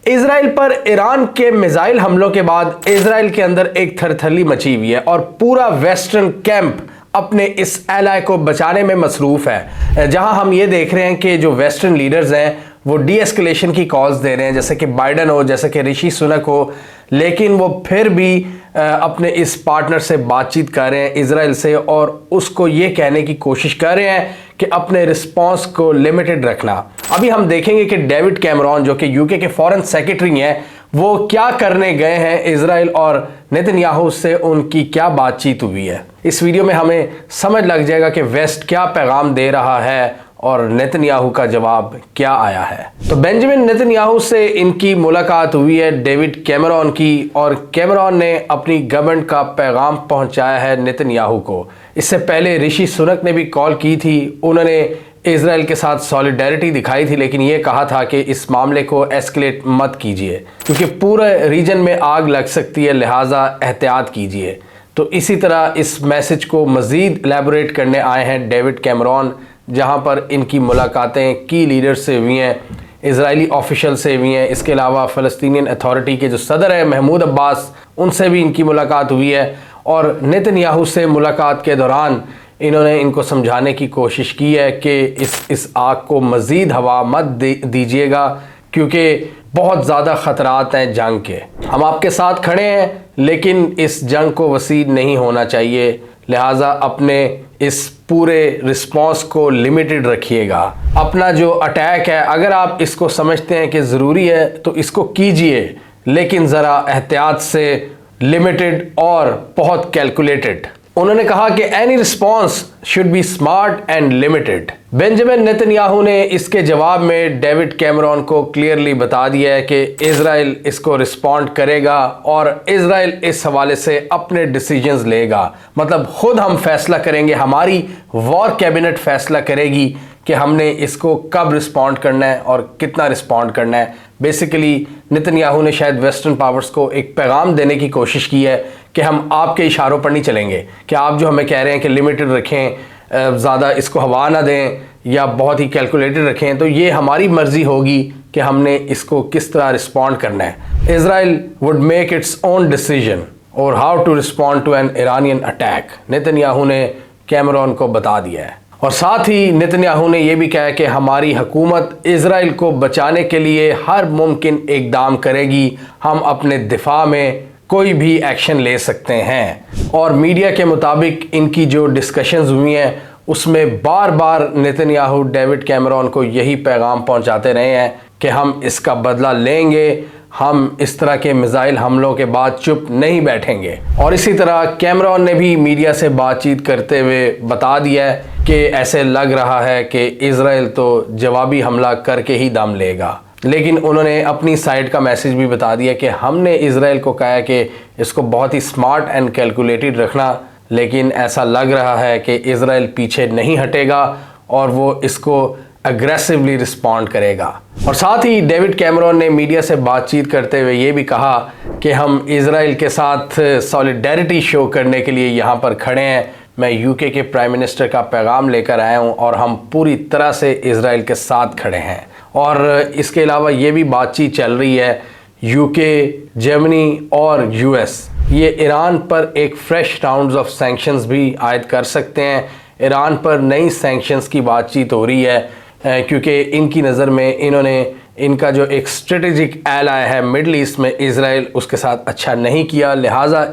Israel पर Iran के missile हमलों के बाद इजराइल के अंदर एक थरथली मची हुई है और पूरा वेस्टर्न कैंप अपने इस एलाय को बचाने में मसरूफ़ है। जहां हम ये देख रहे हैं कि जो वेस्टर्न लीडर्स हैं वो डी एस्केलेशन की कॉल्स दे रहे हैं, जैसे कि बाइडन हो, जैसे कि ऋषि सुनक हो, लेकिन वो फिर भी अपने इस पार्टनर से बातचीत कर रहे हैं इजराइल से और उसको ये कहने की कोशिश कर रहे हैं कि अपने रिस्पांस को लिमिटेड रखना। अभी हम देखेंगे कि डेविड कैमरॉन जो कि यूके के फॉरेन सेक्रेटरी हैं वो क्या करने गए हैं इजराइल और नेतन्याहू से, उनकी क्या बातचीत हुई है। इस वीडियो में हमें समझ लग जाएगा कि वेस्ट क्या पैगाम दे रहा है और नेतन्याहू का जवाब क्या आया है। तो बेंजामिन नेतन्याहू से इनकी मुलाकात हुई है डेविड कैमरॉन की, और कैमरॉन ने अपनी गवर्नमेंट का पैगाम पहुंचाया है नेतन्याहू को। इससे पहले ऋषि सुनक ने भी कॉल की थी, उन्होंने इजराइल के साथ सॉलिडेरिटी दिखाई थी, लेकिन ये कहा था कि इस मामले को एस्केलेट मत कीजिए क्योंकि पूरे रीजन में आग लग सकती है, लिहाजा एहतियात कीजिए। तो इसी तरह इस मैसेज को मज़ीद एलैबोरेट करने आए हैं डेविड कैमरॉन, जहां पर इनकी मुलाकातें की लीडर से हुई हैं, इजरायली ऑफिशियल से हुई हैं। इसके अलावा फ़लस्तीनियन अथॉरिटी के जो सदर हैं महमूद अब्बास, उनसे भी इनकी मुलाकात हुई है। और नेतन्याहू से मुलाकात के दौरान इन्होंने इनको समझाने की कोशिश की है कि इस आग को मज़ीद हवा मत दीजिएगा क्योंकि बहुत ज़्यादा ख़तरात हैं जंग के। हम आपके साथ खड़े हैं लेकिन इस जंग को वसी नहीं होना चाहिए, लिहाजा अपने इस पूरे रिस्पॉन्स को लिमिटेड रखिएगा। अपना जो अटैक है अगर आप इसको समझते हैं कि ज़रूरी है तो इसको कीजिए, लेकिन ज़रा एहतियात से, लिमिटेड और बहुत कैलकुलेटेड। उन्होंने कहा कि any response should be smart and limited. Benjamin Netanyahu ने इसके जवाब में डेविड कैमरॉन को क्लियरली बता दिया है कि इजराइल इसको रिस्पॉन्ड करेगा और इजराइल इस हवाले से अपने डिसीजंस लेगा। मतलब खुद हम फैसला करेंगे, हमारी वॉर कैबिनेट फैसला करेगी कि हमने इसको कब रिस्पॉन्ड करना है और कितना रिस्पॉन्ड करना है। बेसिकली नेतन्याहू ने शायद वेस्टर्न पावर्स को एक पैगाम देने की कोशिश की है कि हम आपके इशारों पर नहीं चलेंगे, कि आप जो हमें कह रहे हैं कि लिमिटेड रखें, ज़्यादा इसको हवा ना दें या बहुत ही कैलकुलेटेड रखें, तो ये हमारी मर्ज़ी होगी कि हमने इसको किस तरह रिस्पॉन्ड करना है। Israel would make its own decision और how to respond to an Iranian attack, Netanyahu ने कैमरॉन को बता दिया है। और साथ ही नेतन्याहू ने यह भी कहा कि हमारी हुकूमत इजराइल को बचाने के लिए हर मुमकिन इक़दाम करेगी, हम अपने दिफा में कोई भी एक्शन ले सकते हैं। और मीडिया के मुताबिक इनकी जो डिस्कशंस हुई हैं उसमें बार बार नेतन्याहू डेविड कैमरॉन को यही पैगाम पहुंचाते रहे हैं कि हम इसका बदला लेंगे, हम इस तरह के मिसाइल हमलों के बाद चुप नहीं बैठेंगे। और इसी तरह कैमरॉन ने भी मीडिया से बातचीत करते हुए बता दिया है कि ऐसे लग रहा है कि इजराइल तो जवाबी हमला करके ही दम लेगा, लेकिन उन्होंने अपनी साइड का मैसेज भी बता दिया कि हमने इजराइल को कहा है कि इसको बहुत ही स्मार्ट एंड कैलकुलेटेड रखना, लेकिन ऐसा लग रहा है कि इजराइल पीछे नहीं हटेगा और वो इसको अग्रेसिवली रिस्पॉन्ड करेगा। और साथ ही डेविड कैमरॉन ने मीडिया से बातचीत करते हुए ये भी कहा कि हम इजराइल के साथ सॉलिडेरिटी शो करने के लिए यहाँ पर खड़े हैं। मैं यूके के प्राइम मिनिस्टर का पैगाम लेकर आया हूँ और हम पूरी तरह से इजराइल के साथ खड़े हैं। और इसके अलावा ये भी बातचीत चल रही है यूके, जर्मनी और यूएस, ये ईरान पर एक फ्रेश राउंड्स ऑफ सैंक्शंस भी आयद कर सकते हैं। ईरान पर नई सैंक्शंस की बातचीत हो रही है क्योंकि इनकी नज़र में इनका जो एक स्ट्रेटेजिक एलाय है मिडल ईस्ट में इजराइल, उसके साथ अच्छा नहीं किया, लिहाजा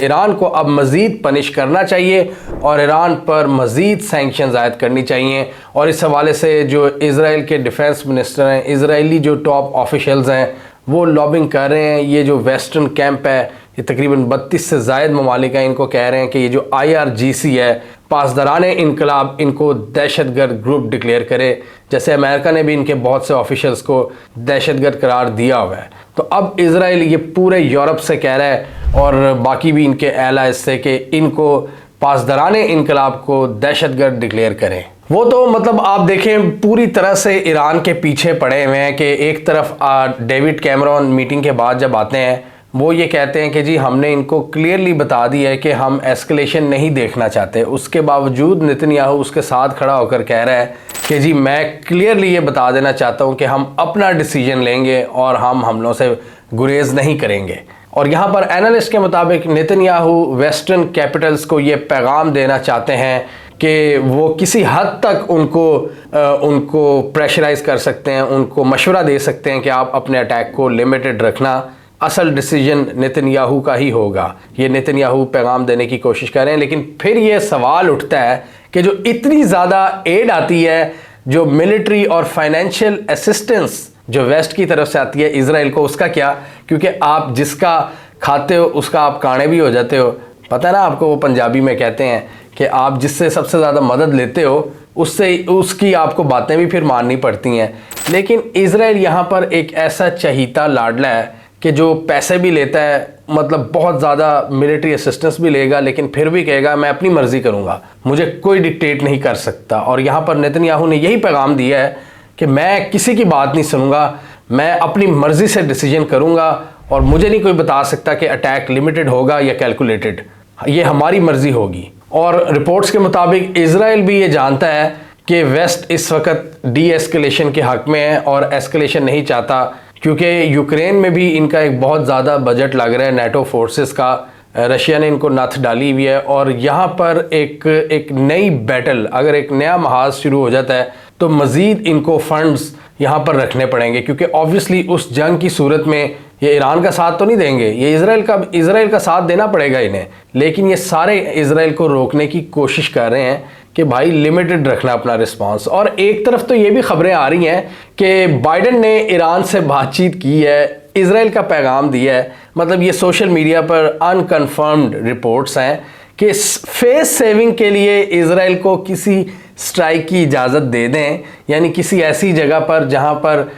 ईरान को अब मज़ीद पनिश करना चाहिए और ईरान पर मज़ीद सैंक्शंस आयद करनी चाहिए। और इस हवाले से जो इजराइल के डिफेंस मिनिस्टर हैं, इजरायली जो टॉप ऑफिशियल्स हैं, वो लॉबिंग कर रहे हैं। ये जो वेस्टर्न कैंप है, ये तकरीबन 32 से ज़ायद ममालिक हैं, इनको कह रहे हैं कि ये जो IRGC है, पासदाराने इनकलाब, इनको दहशतगर्द ग्रुप डिक्लेयर करे, जैसे अमेरिका ने भी इनके बहुत से ऑफिशियल्स को दहशतगर्द करार दिया हुआ है। तो अब इजराइल ये पूरे यूरोप से कह रहा है और बाकी भी इनके एलाइज से कि इनको पासदाराने इनकलाब को दहशतगर्द डिक्लेयर करें। वो तो मतलब आप देखें पूरी तरह से ईरान के पीछे पड़े हुए हैं कि एक तरफ डेविड कैमरॉन मीटिंग के बाद जब आते हैं वो ये कहते हैं कि जी हमने इनको क्लियरली बता दिया है कि हम एस्केलेशन नहीं देखना चाहते। उसके बावजूद नेतन्याहू उसके साथ खड़ा होकर कह रहा है कि जी मैं क्लियरली ये बता देना चाहता हूँ कि हम अपना डिसीजन लेंगे और हम हमलों से गुरेज नहीं करेंगे। और यहाँ पर एनालिस्ट के मुताबिक नेतन्याहू वेस्टर्न कैपिटल्स को ये पैगाम देना चाहते हैं कि वो किसी हद तक उनको प्रेशराइज कर सकते हैं, उनको मशवरा दे सकते हैं कि आप अपने अटैक को लिमिटेड रखना, असल डिसीजन नेतन्याहू का ही होगा। ये नेतन्याहू पैगाम देने की कोशिश कर रहे हैं। लेकिन फिर ये सवाल उठता है कि जो इतनी ज़्यादा एड आती है, जो मिलिट्री और फाइनेंशियल असिस्टेंस जो वेस्ट की तरफ से आती है इजराइल को, उसका क्या? क्योंकि आप जिसका खाते हो उसका आप काणे भी हो जाते हो। पता है ना आपको, वो पंजाबी में कहते हैं कि आप जिससे सबसे ज़्यादा मदद लेते हो उसकी आपको बातें भी फिर माननी पड़ती हैं। लेकिन इजराइल यहाँ पर एक ऐसा चहीता लाडला है कि जो पैसे भी लेता है, मतलब बहुत ज़्यादा मिलिट्री असिस्टेंस भी लेगा, लेकिन फिर भी कहेगा मैं अपनी मर्ज़ी करूँगा, मुझे कोई डिक्टेट नहीं कर सकता। और यहाँ पर नेतन्याहू ने यही पैगाम दिया है कि मैं किसी की बात नहीं सुनूंगा, मैं अपनी मर्ज़ी से डिसीजन करूँगा और मुझे नहीं कोई बता सकता कि अटैक लिमिटेड होगा या कैलकुलेटेड, ये हमारी मर्ज़ी होगी। और रिपोर्ट्स के मुताबिक इजराइल भी ये जानता है कि वेस्ट इस वक्त डी एस्केलेशन के हक़ में है और एस्केलेशन नहीं चाहता, क्योंकि यूक्रेन में भी इनका एक बहुत ज़्यादा बजट लग रहा है नेटो फोर्सेस का। रशिया ने इनको नथ डाली हुई है और यहाँ पर एक नई बैटल, अगर एक नया महाज शुरू हो जाता है तो मज़ीद इनको फंड्स यहाँ पर रखने पड़ेंगे, क्योंकि ऑब्वियसली उस जंग की सूरत में ये ईरान का साथ तो नहीं देंगे, ये इजराइल का साथ देना पड़ेगा इन्हें। लेकिन ये सारे इजराइल को रोकने की कोशिश कर रहे हैं कि भाई लिमिटेड रखना अपना रिस्पांस। और एक तरफ तो ये भी खबरें आ रही हैं कि बाइडेन ने ईरान से बातचीत की है, इजराइल का पैगाम दिया है। मतलब ये सोशल मीडिया पर अनकन्फर्म्ड रिपोर्ट्स हैं कि फेस सेविंग के लिए इजराइल को किसी स्ट्राइक की इजाज़त दे दें, यानी किसी ऐसी जगह पर जहां पर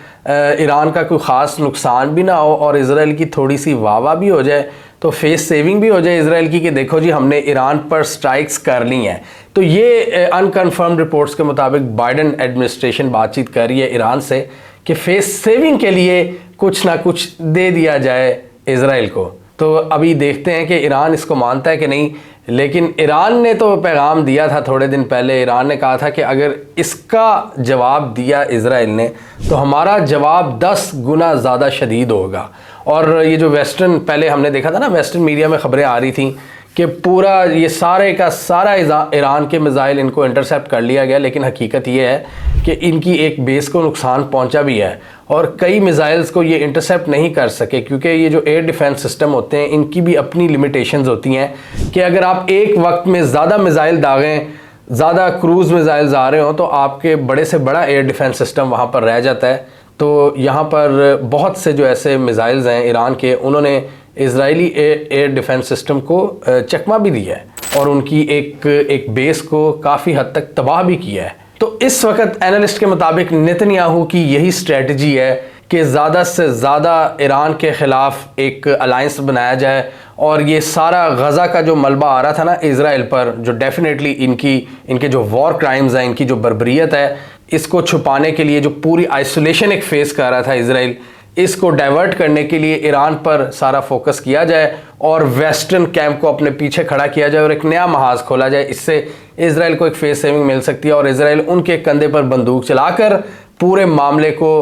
ईरान का कोई ख़ास नुकसान भी ना हो और इजराइल की थोड़ी सी वाह भी हो जाए, तो फेस सेविंग भी हो जाए इजराइल की कि देखो जी हमने ईरान पर स्ट्राइक्स कर ली हैं। तो ये अनकन्फर्म्ड रिपोर्ट्स के मुताबिक बाइडेन एडमिनिस्ट्रेशन बातचीत कर रही है ईरान से कि फेस सेविंग के लिए कुछ ना कुछ दे दिया जाए इजराइल को। तो अभी देखते हैं कि ईरान इसको मानता है कि नहीं। लेकिन ईरान ने तो पैगाम दिया था थोड़े दिन पहले, ईरान ने कहा था कि अगर इसका जवाब दिया इजराइल ने तो हमारा जवाब 10 गुना ज़्यादा शदीद होगा। और ये जो वेस्टर्न, पहले हमने देखा था ना वेस्टर्न मीडिया में खबरें आ रही थी कि पूरा ये सारे का सारा ईरान के मिसाइल इनको इंटरसेप्ट कर लिया गया, लेकिन हकीकत ये है कि इनकी एक बेस को नुकसान पहुंचा भी है और कई मिसाइल्स को ये इंटरसेप्ट नहीं कर सके, क्योंकि ये जो एयर डिफेंस सिस्टम होते हैं इनकी भी अपनी लिमिटेशंस होती हैं कि अगर आप एक वक्त में ज़्यादा मिसाइल दागें, ज़्यादा क्रूज़ मिसाइल्स आ रहे हो, तो आपके बड़े से बड़ा एयर डिफेंस सिस्टम वहाँ पर रह जाता है। तो यहाँ पर बहुत से जो ऐसे मिसाइल्स हैं ईरान के, उन्होंने इजरायली एयर डिफेंस सिस्टम को चकमा भी दिया है और उनकी एक बेस को काफ़ी हद तक तबाह भी किया है। तो इस वक्त एनालिस्ट के मुताबिक नेतन्याहू की यही स्ट्रेटजी है कि ज़्यादा से ज़्यादा ईरान के ख़िलाफ़ एक अलायंस बनाया जाए और ये सारा गज़ा का जो मलबा आ रहा था ना इजराइल पर, जो डेफिनेटली इनके जो वॉर क्राइम्स हैं, इनकी जो बर्बरियत है, इसको छुपाने के लिए जो पूरी आइसोलेशन एक फेस कर रहा था इजराइल, इसको डाइवर्ट करने के लिए ईरान पर सारा फोकस किया जाए और वेस्टर्न कैंप को अपने पीछे खड़ा किया जाए और एक नया महाज खोला जाए। इससे इजराइल को एक फेस सेविंग मिल सकती है और इजराइल उनके कंधे पर बंदूक चलाकर पूरे मामले को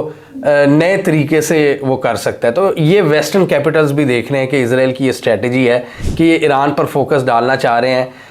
नए तरीके से वो कर सकता है। तो ये वेस्टर्न कैपिटल्स भी देख रहे हैं कि इजराइल की ये स्ट्रेटजी है कि ये ईरान पर फोकस डालना चाह रहे हैं।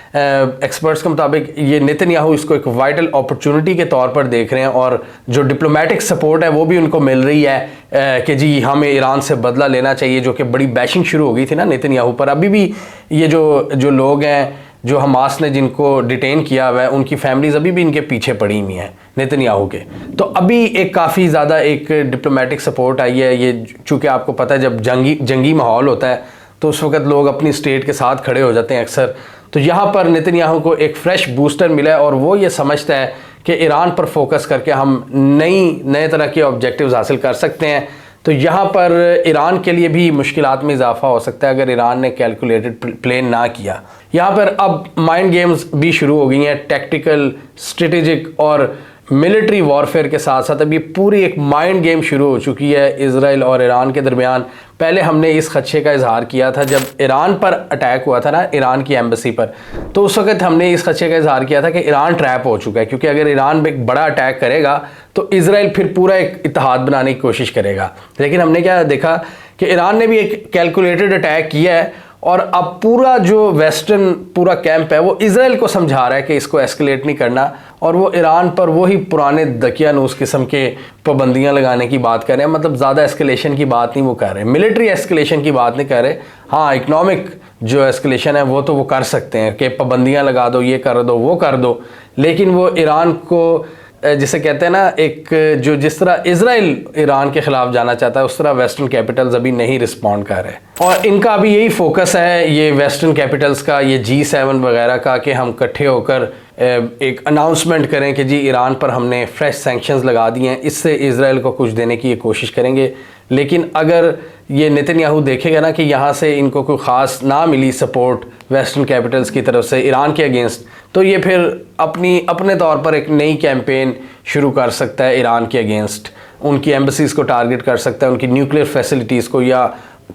एक्सपर्ट्स के मुताबिक ये नेतन्याहू इसको एक वाइटल अपॉर्चुनिटी के तौर पर देख रहे हैं और जो डिप्लोमेटिक सपोर्ट है वो भी उनको मिल रही है कि जी हमें ईरान से बदला लेना चाहिए, जो कि बड़ी बैशिंग शुरू हो गई थी ना नेतन्याहू पर। अभी भी ये जो लोग हैं जो हमास ने जिनको डिटेन किया हुआ है, उनकी फैमिलीज अभी भी इनके पीछे पड़ी हुई हैं नेतन्याहू के। तो अभी एक काफ़ी ज़्यादा एक डिप्लोमेटिक सपोर्ट आई है। ये चूँकि आपको पता है जब जंगी माहौल होता है तो उस वक्त लोग अपनी स्टेट के साथ खड़े हो जाते हैं अक्सर। तो यहाँ पर नेतन्याहू को एक फ्रेश बूस्टर मिला है और वो ये समझता है कि ईरान पर फोकस करके हम नए तरह के ऑब्जेक्टिव्स हासिल कर सकते हैं। तो यहाँ पर ईरान के लिए भी मुश्किलात में इजाफा हो सकता है अगर ईरान ने कैलकुलेटेड प्लान ना किया। यहाँ पर अब माइंड गेम्स भी शुरू हो गई हैं, टैक्टिकल, स्ट्रेटेजिक और मिलिट्री वॉरफेयर के साथ साथ अब ये पूरी एक माइंड गेम शुरू हो चुकी है इजराइल और ईरान के दरमियान। पहले हमने इस खदशे का इजहार किया था जब ईरान पर अटैक हुआ था ना, ईरान की एम्बेसी पर, तो उस वक्त हमने इस खदशे का इजहार किया था कि ईरान ट्रैप हो चुका है, क्योंकि अगर ईरान एक बड़ा अटैक करेगा तो इजराइल फिर पूरा एक इत्तेहाद बनाने की कोशिश करेगा। लेकिन हमने क्या देखा कि ईरान ने भी एक कैलकुलेटेड अटैक किया है और अब पूरा जो वेस्टर्न पूरा कैंप है वो इजराइल को समझा रहा है कि इसको एस्केलेट नहीं करना, और वो ईरान पर वही पुराने दकियानूस किस्म के पाबंदियां लगाने की बात कर रहे हैं। मतलब ज़्यादा एस्केलेशन की बात नहीं वो कर रहे, मिलिट्री एस्केलेशन की बात नहीं कर रहे। हाँ, इकनॉमिक जो एस्केलेशन है वो तो वो कर सकते हैं कि पाबंदियाँ लगा दो, ये कर दो, वो कर दो, लेकिन वो ईरान को जिसे कहते हैं ना, एक जो जिस तरह इजराइल ईरान के ख़िलाफ़ जाना चाहता है उस तरह वेस्टर्न कैपिटल्स अभी नहीं रिस्पॉन्ड कर रहे। और इनका अभी यही फोकस है ये वेस्टर्न कैपिटल्स का, ये G7 वगैरह का, कि हम इकट्ठे होकर एक अनाउंसमेंट करें कि जी ईरान पर हमने फ्रेश सैंक्शंस लगा दिए हैं, इससे इजराइल को कुछ देने की ये कोशिश करेंगे। लेकिन अगर ये नेतन्याहू देखेगा ना कि यहाँ से इनको कोई ख़ास ना मिली सपोर्ट वेस्टर्न कैपिटल्स की तरफ से ईरान के अगेंस्ट, तो ये फिर अपने तौर पर एक नई कैंपेन शुरू कर सकता है ईरान के अगेंस्ट। उनकी एम्बेसीज़ को टारगेट कर सकता है, उनकी न्यूक्लियर फैसिलिटीज़ को, या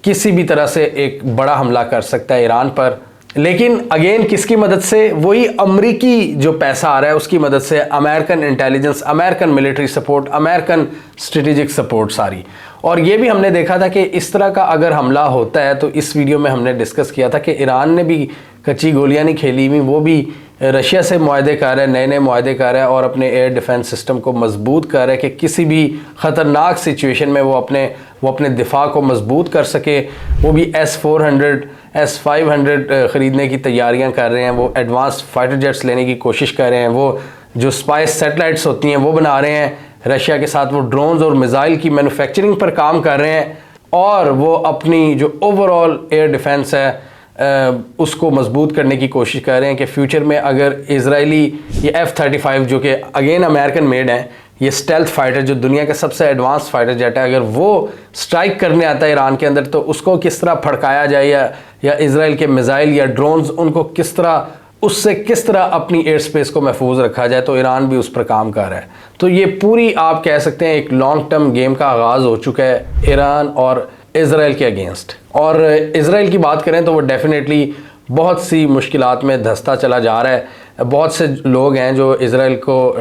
किसी भी तरह से एक बड़ा हमला कर सकता है ईरान पर। लेकिन अगेन किसकी मदद से? वही अमरीकी जो पैसा आ रहा है उसकी मदद से, American intelligence, American military support, American strategic support सारी। और ये भी हमने देखा था कि इस तरह का अगर हमला होता है, तो इस वीडियो में हमने डिस्कस किया था कि ईरान ने भी कच्ची गोलियां नहीं खेली हुई, वो भी रशिया से मुआहदे कर रहा है, नए नए मुआहदे कर रहा है और अपने एयर डिफेंस सिस्टम को मजबूत कर रहा है कि किसी भी ख़तरनाक सिचुएशन में वो अपने दिफा को मजबूत कर सके। वो भी S-400 S-500 ख़रीदने की तैयारियां कर रहे हैं, वो एडवांस फाइटर जेट्स लेने की कोशिश कर रहे हैं, वो जो स्पाइस सैटेलाइट्स होती हैं वो बना रहे हैं रशिया के साथ, वो ड्रोन्स और मिसाइल की मैन्युफैक्चरिंग पर काम कर रहे हैं, और वो अपनी जो ओवरऑल एयर डिफेंस है उसको मजबूत करने की कोशिश कर रहे हैं कि फ्यूचर में अगर इजरायली ये F-35 जो कि अगेन अमेरिकन मेड हैं, ये स्टेल्थ फाइटर जो दुनिया का सबसे एडवांस फाइटर जेट है, अगर वो स्ट्राइक करने आता है ईरान के अंदर, तो उसको किस तरह फड़काया जाए, या इजराइल के मिसाइल या ड्रोन्स उनको किस तरह अपनी एयर स्पेस को महफूज रखा जाए, तो ईरान भी उस पर काम कर रहा है। तो ये पूरी आप कह सकते हैं एक लॉन्ग टर्म गेम का आगाज़ हो चुका है ईरान और इजराइल के अगेंस्ट। और इजराइल की बात करें तो वो डेफिनेटली बहुत सी मुश्किलात में धंसता चला जा रहा है। बहुत से लोग हैं जो इजराइल को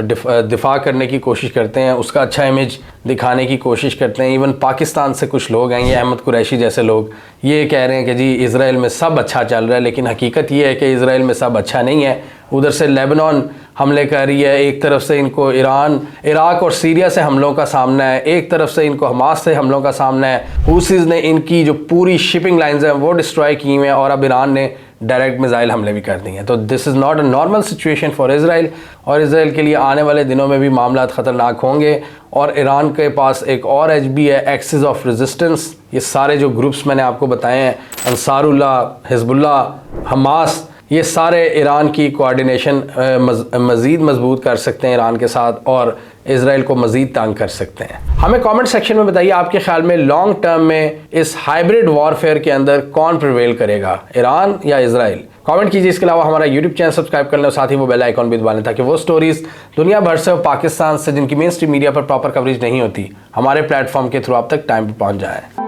दिफा करने की कोशिश करते हैं, उसका अच्छा इमेज दिखाने की कोशिश करते हैं। इवन पाकिस्तान से कुछ लोग हैं, ये अहमद कुरैशी जैसे लोग, ये कह रहे हैं कि जी इजराइल में सब अच्छा चल रहा है, लेकिन हकीकत ये है कि इजराइल में सब अच्छा नहीं है। उधर से लेबनान हमले कर रही है, एक तरफ से इनको इराक और सीरिया से हमलों का सामना है, एक तरफ से इनको हमास से हमलों का सामना है। हुसीज़ ने इनकी जो पूरी शिपिंग लाइन्स हैं वो डिस्ट्रॉय की हुई हैं, और अब ईरान ने डायरेक्ट मिसाइल हमले भी कर दिए हैं। तो this is not a normal situation for Israel, और इजराइल के लिए आने वाले दिनों में भी मामला ख़तरनाक होंगे। और ईरान के पास एक और एज भी है, एक्सिस ऑफ रेजिस्टेंस। ये सारे जो ग्रुप्स मैंने आपको बताए हैं, अंसारुल्लाह, हिजबुल्लाह, हमास, ये सारे ईरान की कोऑर्डिनेशन मज़ीद मजबूत कर सकते हैं ईरान के साथ, और इजराइल को मज़ीद तंग कर सकते हैं। हमें कमेंट सेक्शन में बताइए आपके ख्याल में लॉन्ग टर्म में इस हाइब्रिड वॉरफेयर के अंदर कौन प्रिवेल करेगा, ईरान या इजराइल? कमेंट कीजिए। इसके अलावा हमारा यूट्यूब चैनल सब्सक्राइब कर लें और साथ ही वो बेल आइकॉन भी दबा लें, ताकि वो स्टोरीज़ दुनिया भर से और पाकिस्तान से जिनकी मेन स्ट्रीम मीडिया पर प्रॉपर कवरेज नहीं होती, हमारे प्लेटफॉर्म के थ्रू आप तक टाइम पर पहुँच जाए।